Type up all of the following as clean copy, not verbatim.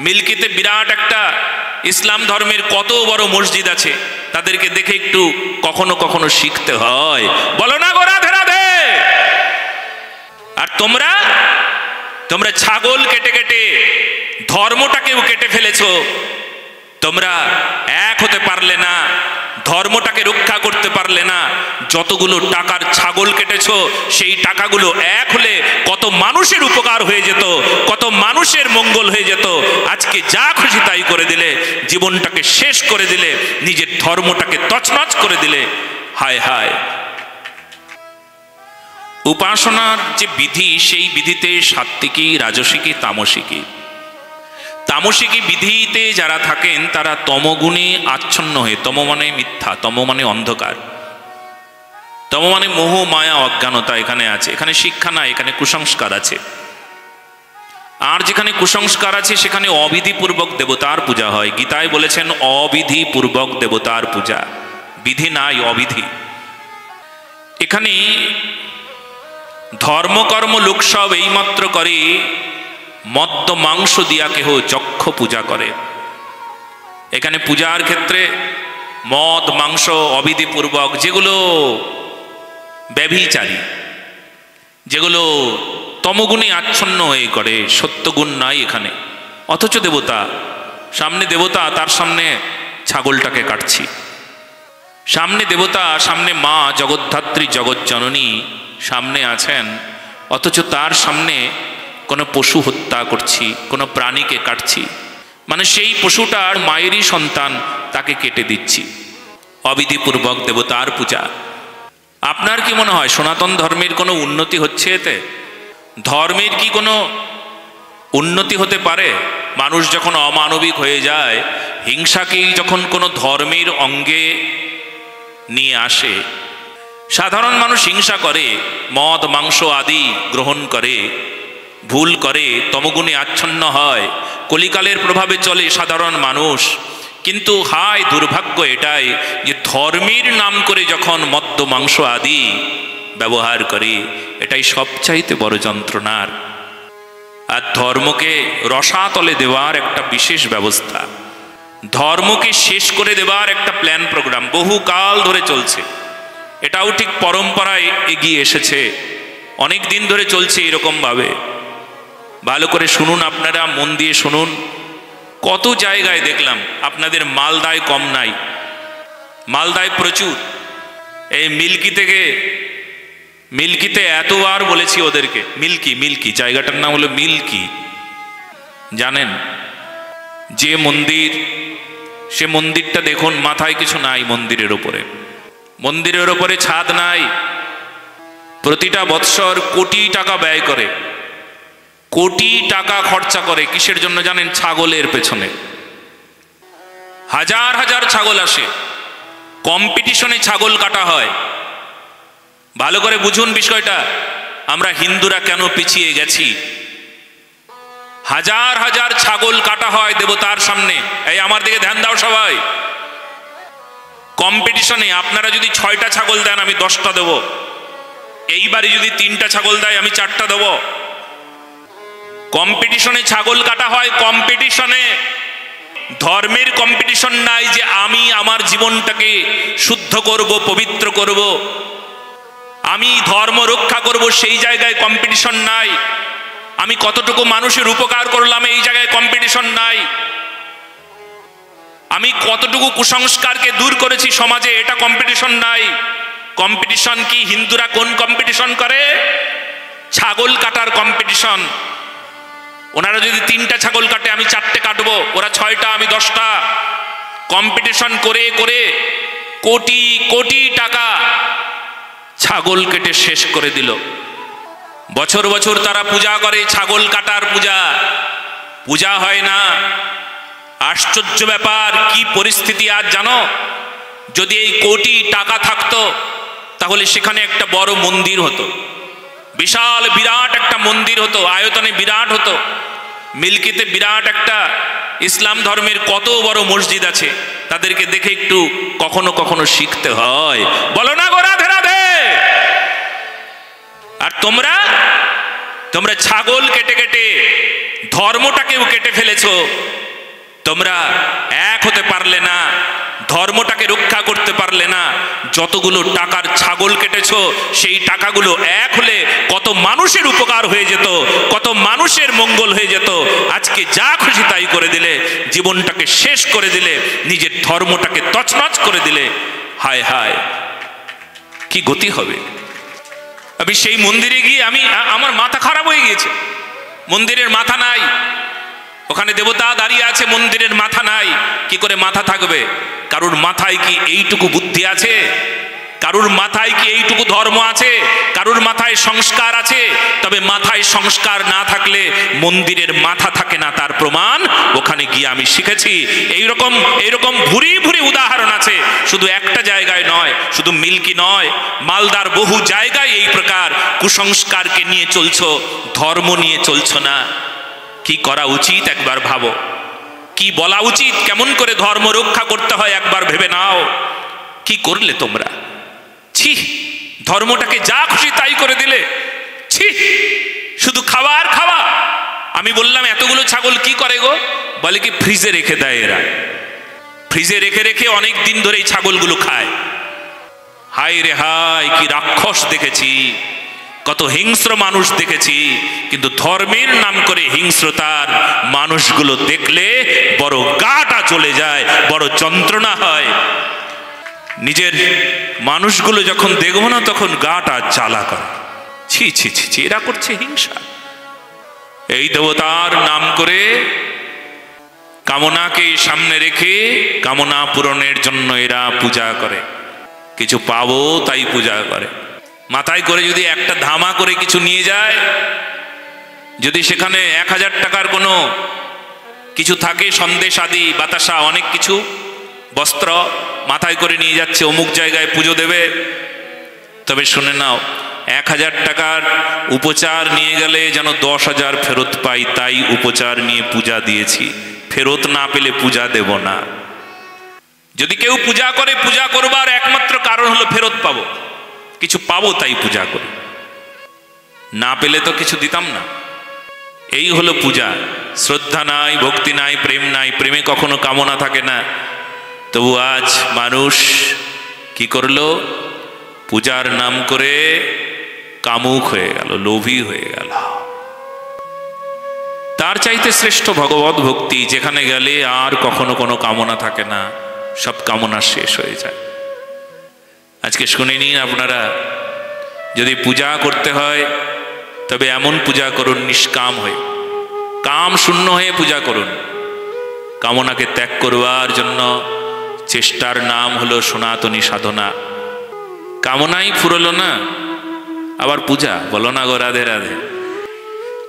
মিল্কিতে বিরাট একটা ইসলাম ধর্মের কত বড় মসজিদ আছে, তাদেরকে দেখে একটু কখনো কখনো শিখতে হয়। বলো না গো রাধে রাধে। আর তোমরা ছাগল কেটে কেটে ধর্মটাকেও কেটে ফেলেছো। তোমরা এক হতে পারলে না, ধর্মটাকে রক্ষা করতে পারলে না। যতগুলো টাকার ছাগল কেটেছো, সেই টাকাগুলো এক হলে কত মানুষের উপকার হয়ে যেত, কত মানুষের মঙ্গল হয়ে যেত। আজকে যা খুশি তাই করে দিলে, জীবনটাকে শেষ করে দিলে, নিজের ধর্মটাকে তছনছ করে দিলে। হায় হায়। উপাসনার যে বিধি, সেই বিধিতে সাত্ত্বিকী, রাজসিকী, তামসিকী। তামসিকী বিধিতে যারা থাকেন তারা তমগুণে আচ্ছন্ন হয়ে, তম মানে মিথ্যা, তম মানে অন্ধকার, তম মানে মোহ মায়া অজ্ঞানতা এখানে আছে। এখানে শিক্ষা নাই, এখানে কুসংস্কার আছে। আর যেখানে কুসংস্কার আছে সেখানে অবিধিপূর্বক দেবতার পূজা হয়। গীতায় বলেছেন অবিধিপূর্বক দেবতার পূজা, বিধি নাই, অবিধি। এখানে ধর্মকর্ম লোক সব এইমাত্র করে মদ্য মাংস দিয়া কেহ যক্ষ পূজা করে। এখানে পূজার ক্ষেত্রে মদ মাংস অবিধিপূর্বক, যেগুলো ব্যভিচারী, যেগুলো তমগুণে আচ্ছন্ন হয়ে করে, সত্যগুণ নাই এখানে। অথচ দেবতা সামনে, দেবতা তার সামনে ছাগলটাকে কাটছি, সামনে দেবতা, সামনে মা জগদ্ধাত্রী জগৎজননী সামনে আছেন, অথচ তার সামনে কোনো পশু হত্যা করছি, কোনো প্রাণীকে কাটছি, মানে সেই পশুটার মায়েরই সন্তান, তাকে কেটে দিচ্ছি। অবিধিপূর্বক দেবতার পূজা। আপনার কি মনে হয় সনাতন ধর্মের কোনো উন্নতি হচ্ছে এতে? ধর্মের কি কোনো উন্নতি হতে পারে? মানুষ যখন অমানবিক হয়ে যায়, হিংসাকেই যখন কোনো ধর্মের অঙ্গে নিয়ে আসে, সাধারণ মানুষ হিংসা করে, মদ মাংস আদি গ্রহণ করে, ভুল করে, তমগুণে আচ্ছন্ন হয়, কলিকালের প্রভাবে চলে সাধারণ মানুষ। কিন্তু হায় দুর্ভাগ্য এটাই যে ধর্মের নাম করে যখন মদ্য মাংস আদি ব্যবহার করে, এটাই সবচাইতে বড় যন্ত্রণার। আর ধর্মকে রসাতলে দেওয়ার একটা বিশেষ ব্যবস্থা, ধর্মকে শেষ করে দেওয়ার একটা প্ল্যান প্রোগ্রাম বহুকাল ধরে চলছে। এটাও ঠিক পরম্পরায় এগিয়ে এসেছে, অনেক দিন ধরে চলছে এরকমভাবে। ভালো করে শুনুন, আপনারা মন দিয়ে শুনুন। কত জায়গায় দেখলাম, আপনাদের মালদায় কম নাই, মালদায় প্রচুর। এই মিল্কিতে এতবার বলেছি ওদেরকে, মিল্কি জায়গাটার নাম হলো মিল্কি। জানেন যে মন্দির, সে মন্দিরটা দেখুন, মাথায় কিছু নাই মন্দিরের ওপরে ছাদ নাই। প্রতিটা বৎসর কোটি টাকা ব্যয় করে, কোটি টাকা খরচা করে। কিসের জন্য জানেন? ছাগলের পেছনে। হাজার হাজার ছাগল আসে, কম্পিটিশনে ছাগল কাটা হয়। ভালো করে বুঝুন বিষয়টা, আমরা হিন্দুরা কেন পিছিয়ে গেছি। হাজার হাজার ছাগল কাটা হয় দেবতার সামনে। এই আমার দিকে ধ্যান দাও সবাই। কম্পিটিশনে আপনারা যদি 6টা ছাগল দেন, আমি 10টা দেব। এইবারে যদি 3টা ছাগল দেয়, আমি 4টা দেব। কম্পিটিশনে ছাগল কাটা হয়। কম্পিটিশনে, ধর্মের কম্পিটিশন নাই যে আমি আমার জীবনটাকে শুদ্ধ করব, পবিত্র করব, আমি ধর্ম রক্ষা করব, সেই জায়গায় কম্পিটিশন নাই। আমি কতটুকু মানুষের উপকার করলাম, এই জায়গায় কম্পিটিশন নাই। আমি কতটুকু কুসংস্কারকে দূর করেছি সমাজে, এটা কম্পিটিশন নাই। কম্পিটিশন কি? হিন্দুরা কোন কম্পিটিশন করে? ছাগল কাটার কম্পিটিশন। ওনারা যদি 3টা ছাগল কাটে, আমি 4টে কাটবো, ওরা 6টা, আমি 10টা। কম্পিটিশন করে করে কোটি কোটি টাকা ছাগল কেটে শেষ করে দিল। বছর বছর তারা পূজা করে, ছাগল কাটার পূজা হয় না। আশ্চর্য ব্যাপার, কি পরিস্থিতি আজ জানো? যদি এই কোটি টাকা থাকতো, তাহলে সেখানে একটা বড় মন্দির হতো, বিশাল বিরাট একটা মন্দির হতো, আয়তনে বিরাট হতো। মিল্কিতে বিরাট একটা ইসলাম ধর্মের কত বড় মসজিদ আছে, তাদেরকে দেখে একটু কখনো কখনো শিখতে হয়। বলো না গো রাধে রাধে। আর তোমরা ছাগল কেটে কেটে ধর্মটাকেও কেটে ফেলেছো। তোমরা এক হতে পারলে না, ধর্মটাকে রক্ষা করতে পারলে না। যতগুলো টাকার ছাগল কেটেছো, সেই টাকাগুলো এক হলে কত মানুষের উপকার হয়ে যেত, কত মানুষের মঙ্গল হয়ে যেত। আজকে যা খুশি তাই করে দিলে, জীবনটাকে শেষ করে দিলে, নিজের ধর্মটাকে তছনছ করে দিলে। হায় হায়, কি গতি হবে। আমি সেই মন্দিরে গিয়ে আমার মাথা খারাপ হয়ে গিয়েছে। মন্দিরের মাথা নাই, ওখানে দেবতা দাঁড়িয়ে আছে, মন্দিরের মাথা নাই। কি করে মাথা থাকবে? কারুর মাথায় কি এইটুকু বুদ্ধি আছে? কারুর মাথায় কি এইটুকু ধর্ম আছে? কারুর মাথায় সংস্কার আছে? তবে মাথায় সংস্কার না থাকলে মন্দিরের মাথা থাকে না, তার প্রমাণ ওখানে গিয়ে আমি শিখেছি। এইরকম ভুরি ভুরি উদাহরণ আছে, শুধু একটা জায়গায় নয়, শুধু মিল্কি নয়, মালদার বহু জায়গায় এই প্রকার কুসংস্কারকে নিয়ে চলছো, ধর্ম নিয়ে চলছো না। কি করা উচিত একবার ভাবো, কি বলা উচিত, কেমন করে ধর্ম রক্ষা করতে হয় একবার ভেবে নাও। কি করলে তোমরা? ছি, ধর্মটাকে যা খুশি তাই করে দিলে। ছি, শুধু খাবার খাওয়া। আমি বললাম এতগুলো ছাগল কি করে গো? বলে কি ফ্রিজে রেখে দেয় এরা, ফ্রিজে রেখে রেখে অনেক দিন ধরে এই ছাগলগুলো খায়। হায় রে হায়, কি রাক্ষস দেখেছি, কত হিংস্র মানুষ দেখেছি। কিন্তু ধর্মের নাম করে হিংস্রতার মানুষগুলো দেখলে বড় গাটা চলে যায়, বড় যন্ত্রণা হয়। নিজের মানুষগুলো যখন দেখবো না তখন গাটা জ্বালা করে। ছি ছি ছি ছি, এরা করছে হিংসা। এই দেবতার নাম করে কামনাকে সামনে রেখে কামনা পূরণের জন্য এরা পূজা করে, কিছু পাবো তাই পূজা করে। মাথায় করে যদি একটা ধামা করে কিছু নিয়ে যায়, যদি সেখানে 1000 টাকার কোনো কিছু থাকে, সন্দেশ আদি বাতাসা অনেক কিছু, বস্ত্র মাথায় করে নিয়ে যাচ্ছে, অমুক জায়গায় পুজো দেবে, তবে শুনে নাও 1000 টাকার উপচার নিয়ে গেলে যেন 10,000 ফেরত পাই, তাই উপচার নিয়ে পূজা দিয়েছি। ফেরত না পেলে পূজা দেব না। যদি কেউ পূজা করে, পূজা করবার একমাত্র কারণ হলো ফেরত পাবো, কিছু পাবো তাই পূজা করি, না পেলে তো কিছু দিতাম না। এই হলো পূজা। শ্রদ্ধা নাই, ভক্তি নাই, প্রেম নাই। প্রেমে কখনো কামনা থাকে না। তবু আজ মানুষ কি করলো? পূজার নাম করে কামুক হয়ে গেল, লোভী হয়ে গেল। তার চাইতে শ্রেষ্ঠ ভগবত ভক্তি, যেখানে গেলে আর কখনো কোনো কামনা থাকে না, সব কামনা শেষ হয়ে যায়। আজকে শুনে নিন আপনারা, যদি পূজা করতে হয় তবে এমন পূজা করুন নিষ্কাম হয়ে, কাম শূন্য হয়ে পূজা করুন। কামনাকে ত্যাগ করবার জন্য চেষ্টার নাম হলো সনাতনী সাধনা। কামনাই ফুরলো না, আবার পূজা বলো না গো, রাধে রাধে।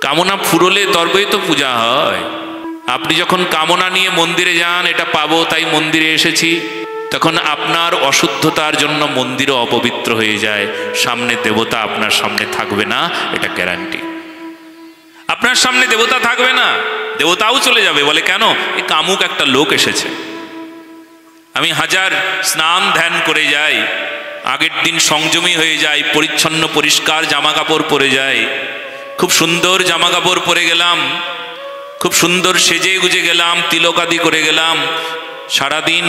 কামনা ফুরলে তবেই তো পূজা হয়। আপনি যখন কামনা নিয়ে মন্দিরে যান, এটা পাবো তাই মন্দিরে এসেছি, তখন আপনার অশুদ্ধতার জন্য মন্দিরও অপবিত্র হয়ে যায়। সামনে দেবতা আপনার সামনে থাকবে না, এটা গ্যারান্টি। আপনার সামনে দেবতা থাকবে না, দেবতাও চলে যাবে। বলে কেন? এই কামুক একটা লোক এসেছে। আমি হাজার স্নান ধ্যান করে যাই, আগের দিন সংযমী হয়ে যাই, পরিচ্ছন্ন পরিষ্কার জামা কাপড় পরে যাই, খুব সুন্দর জামা কাপড় পরে গেলাম, খুব সুন্দর সেজে গুজে গেলাম, তিলকাদি করে গেলাম, সারাদিন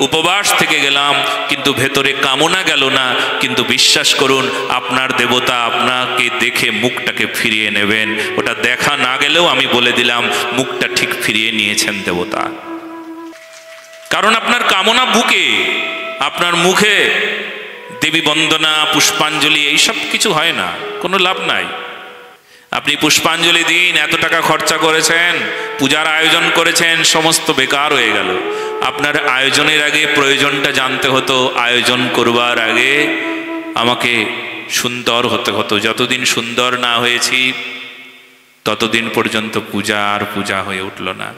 উপবাস থেকে গেলাম, কিন্তু ভেতরে কামনা গেল না। কিন্তু বিশ্বাস করুন, আপনার দেবতা আপনাকে দেখে মুখটাকে ফিরিয়ে নেবেন। ওটা দেখা না গেলেও আমি বলে দিলাম, মুখটা ঠিক ফিরিয়ে নিয়েছেন দেবতা। কারণ আপনার কামনা বুকে, আপনার মুখে দেবী বন্দনা, পুষ্পাঞ্জলি এইসব কিছু হয় না, কোনো লাভ নাই। আপনি পুষ্পাঞ্জলি দিন, এত টাকা খরচা করেছেন, পূজার আয়োজন করেছেন, সমস্ত বেকার হয়ে গেল। আপনার আয়োজনের আগে প্রয়োজনটা জানতে হতো। আয়োজন করবার আগে আমাকে সুন্দর হতে হতো। যতদিন সুন্দর না হয়েছি ততদিন পর্যন্ত পূজা আর পূজা হয়ে উঠল না।